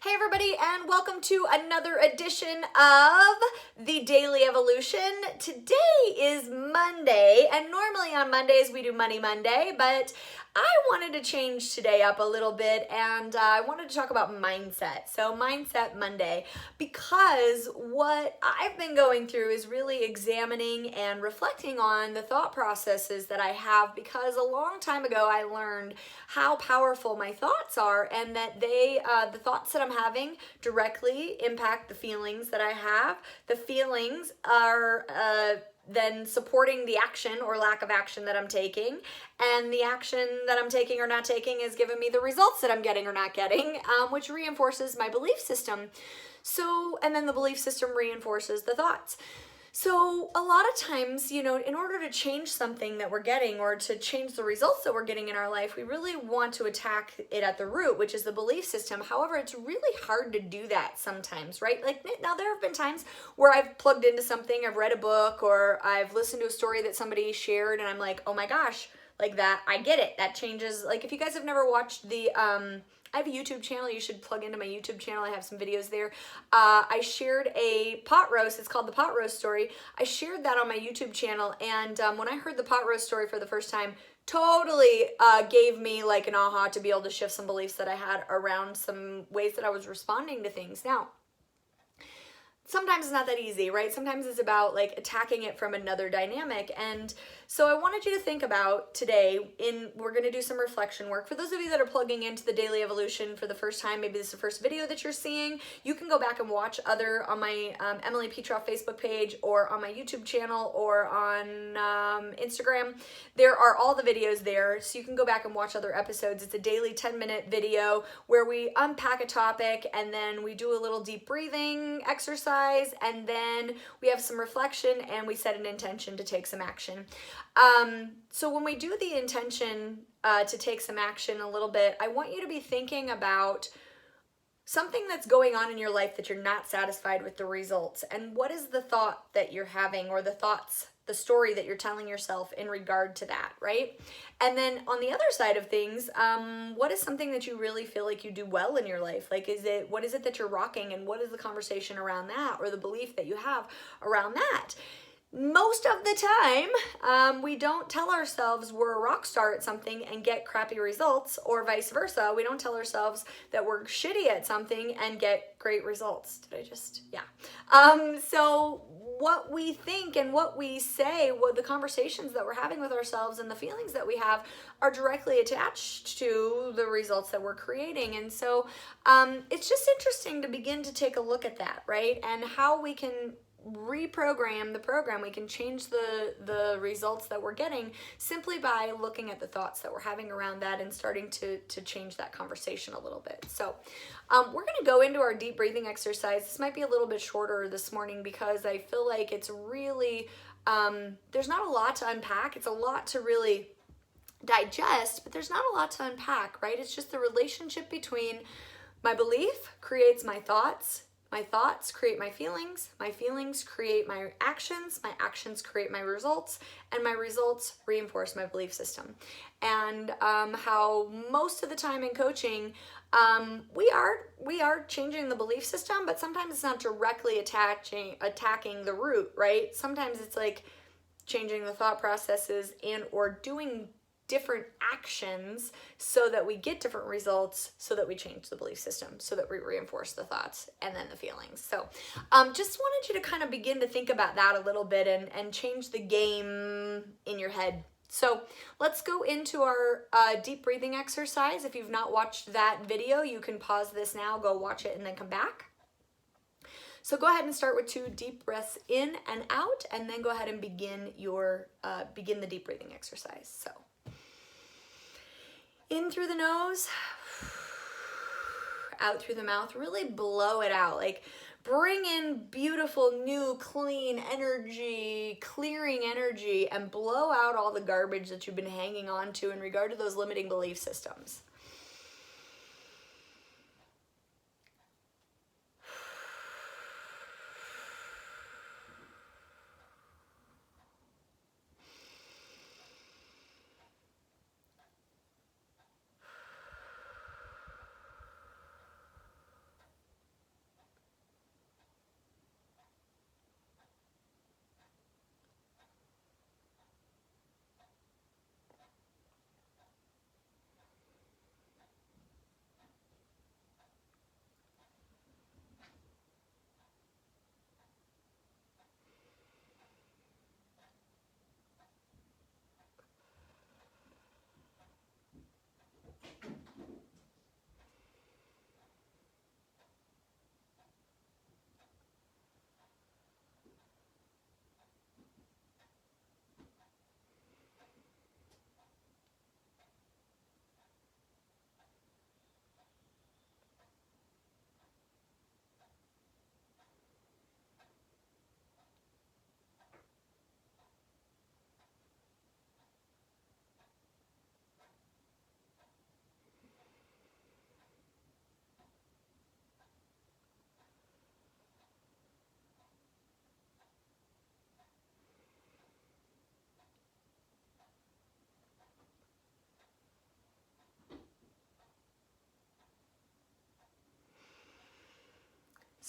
Hey everybody, and welcome to another edition of the Daily Evolution. Today is Monday, and normally on Mondays we do Money Monday, but I wanted to change today up a little bit, and I wanted to talk about mindset. So Mindset Monday, because what I've been going through is really examining and reflecting on the thought processes that I have, because a long time ago I learned how powerful my thoughts are, and that the thoughts that I'm having directly impact the feelings that I have. The feelings are then supporting the action or lack of action that I'm taking, and the action that I'm taking or not taking is giving me the results that I'm getting or not getting, which reinforces my belief system. And then the belief system reinforces the thoughts. So a lot of times, in order to change something that we're getting or to change the results that we're getting in our life, we really want to attack it at the root, which is the belief system. However, it's really hard to do that sometimes, right? Like, now there have been times where I've plugged into something, I've read a book, or I've listened to a story that somebody shared, and I'm like, oh my gosh, like that, I get it. That changes. Like, if you guys have never watched I have a YouTube channel. You should plug into my YouTube channel. I have some videos there. I shared a pot roast. It's called the pot roast story. I shared that on my YouTube channel, and when I heard the pot roast story for the first time, totally gave me like an aha to be able to shift some beliefs that I had around some ways that I was responding to things. Now, sometimes it's not that easy, right? Sometimes it's about like attacking it from another dynamic. And so I wanted you to think about today, we're going to do some reflection work. For those of you that are plugging into the Daily Evolution for the first time, maybe this is the first video that you're seeing, you can go back and watch other on my Emily Petroff Facebook page, or on my YouTube channel, or on Instagram. There are all the videos there, so you can go back and watch other episodes. It's a daily 10-minute video where we unpack a topic, and then we do a little deep breathing exercise, and then we have some reflection, and we set an intention to take some action. So when we do the intention to take some action a little bit, I want you to be thinking about something that's going on in your life that you're not satisfied with the results, and what is the thought that you're having, or the story that you're telling yourself in regard to that, right? And then on the other side of things, what is something that you really feel like you do well in your life? Like, what is it that you're rocking, and what is the conversation around that, or the belief that you have around that? Most of the time, we don't tell ourselves we're a rock star at something and get crappy results, or vice versa. We don't tell ourselves that we're shitty at something and get great results. So what we think and what we say, what the conversations that we're having with ourselves and the feelings that we have, are directly attached to the results that we're creating. And so it's just interesting to begin to take a look at that, right? And how we can reprogram the program. We can change the results that we're getting simply by looking at the thoughts that we're having around that, and starting to change that conversation a little bit. So we're going to go into our deep breathing exercise. This might be a little bit shorter this morning, because I feel like it's really there's not a lot to unpack. It's a lot to really digest, but there's not a lot to unpack, right? It's just the relationship between my belief creates my thoughts create my feelings create my actions create my results, and my results reinforce my belief system. And how most of the time in coaching, we are changing the belief system, but sometimes it's not directly attacking the root, right? Sometimes it's like changing the thought processes and or doing different actions so that we get different results, so that we change the belief system, so that we reinforce the thoughts and then the feelings. So just wanted you to kind of begin to think about that a little bit, and change the game in your head. So let's go into our deep breathing exercise. If you've not watched that video, you can pause this now, go watch it, and then come back. So go ahead and start with 2 deep breaths in and out, and then go ahead and begin the deep breathing exercise. So in through the nose, out through the mouth. Really blow it out. Like, bring in beautiful, new, clean energy, clearing energy, and blow out all the garbage that you've been hanging on to in regard to those limiting belief systems.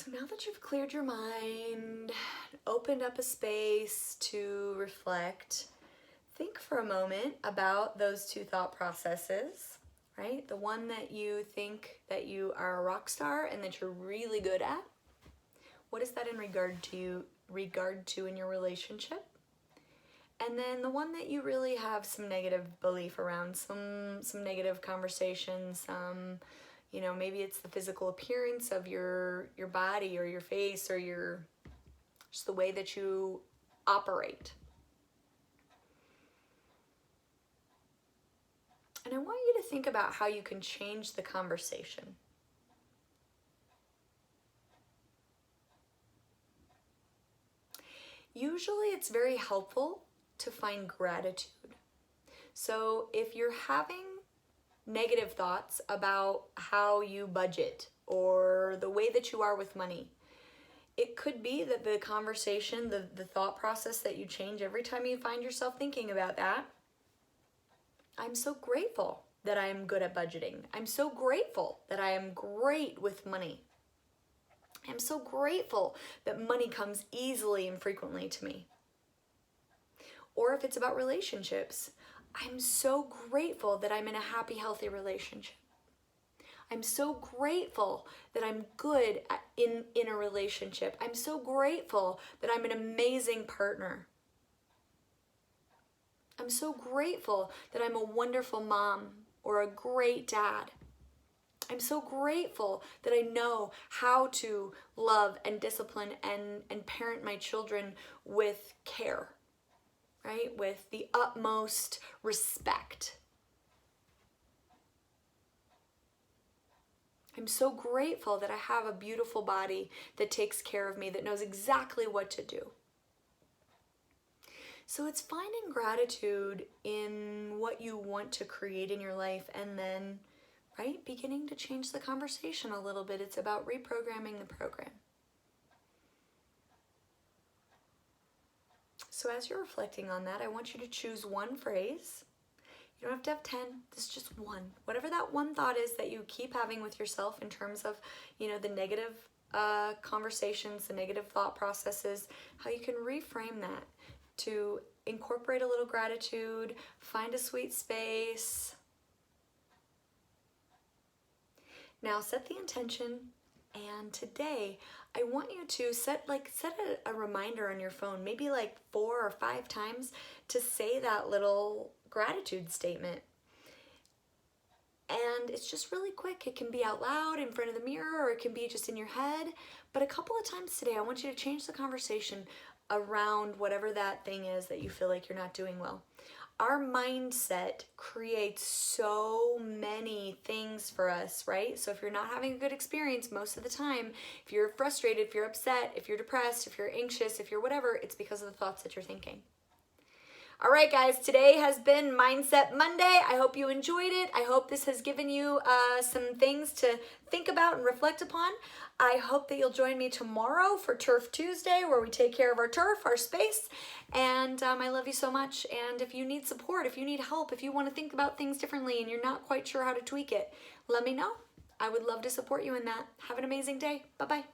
So now that you've cleared your mind, opened up a space to reflect, think for a moment about those two thought processes, right? The one that you think that you are a rock star and that you're really good at. What is that in regard to in your relationship? And then the one that you really have some negative belief around, some negative conversations, you know, maybe it's the physical appearance of your body or your face or just the way that you operate. And I want you to think about how you can change the conversation. Usually it's very helpful to find gratitude. So if you're having negative thoughts about how you budget or the way that you are with money, it could be that the conversation, the thought process that you change every time you find yourself thinking about that. I'm so grateful that I am good at budgeting. I'm so grateful that I am great with money. I'm so grateful that money comes easily and frequently to me. Or if it's about relationships, I'm so grateful that I'm in a happy, healthy relationship. I'm so grateful that I'm good in a relationship. I'm so grateful that I'm an amazing partner. I'm so grateful that I'm a wonderful mom or a great dad. I'm so grateful that I know how to love and discipline and parent my children with care, right? With the utmost respect. I'm so grateful that I have a beautiful body that takes care of me, that knows exactly what to do. So it's finding gratitude in what you want to create in your life and then, right, beginning to change the conversation a little bit. It's about reprogramming the program. So as you're reflecting on that, I want you to choose one phrase. You don't have to have 10, this is just one. Whatever that one thought is that you keep having with yourself in terms of, you know, the negative conversations, the negative thought processes, how you can reframe that to incorporate a little gratitude, find a sweet space. Now set the intention, and today I want you to set a reminder on your phone, maybe like 4 or 5 times, to say that little gratitude statement. And it's just really quick. It can be out loud in front of the mirror, or it can be just in your head. But a couple of times today, I want you to change the conversation around whatever that thing is that you feel like you're not doing well. Our mindset creates so many things for us, right? So if you're not having a good experience most of the time, if you're frustrated, if you're upset, if you're depressed, if you're anxious, if you're whatever, it's because of the thoughts that you're thinking. All right, guys, today has been Mindset Monday. I hope you enjoyed it. I hope this has given you some things to think about and reflect upon. I hope that you'll join me tomorrow for Turf Tuesday, where we take care of our turf, our space. And I love you so much. And if you need support, if you need help, if you want to think about things differently and you're not quite sure how to tweak it, let me know. I would love to support you in that. Have an amazing day. Bye-bye.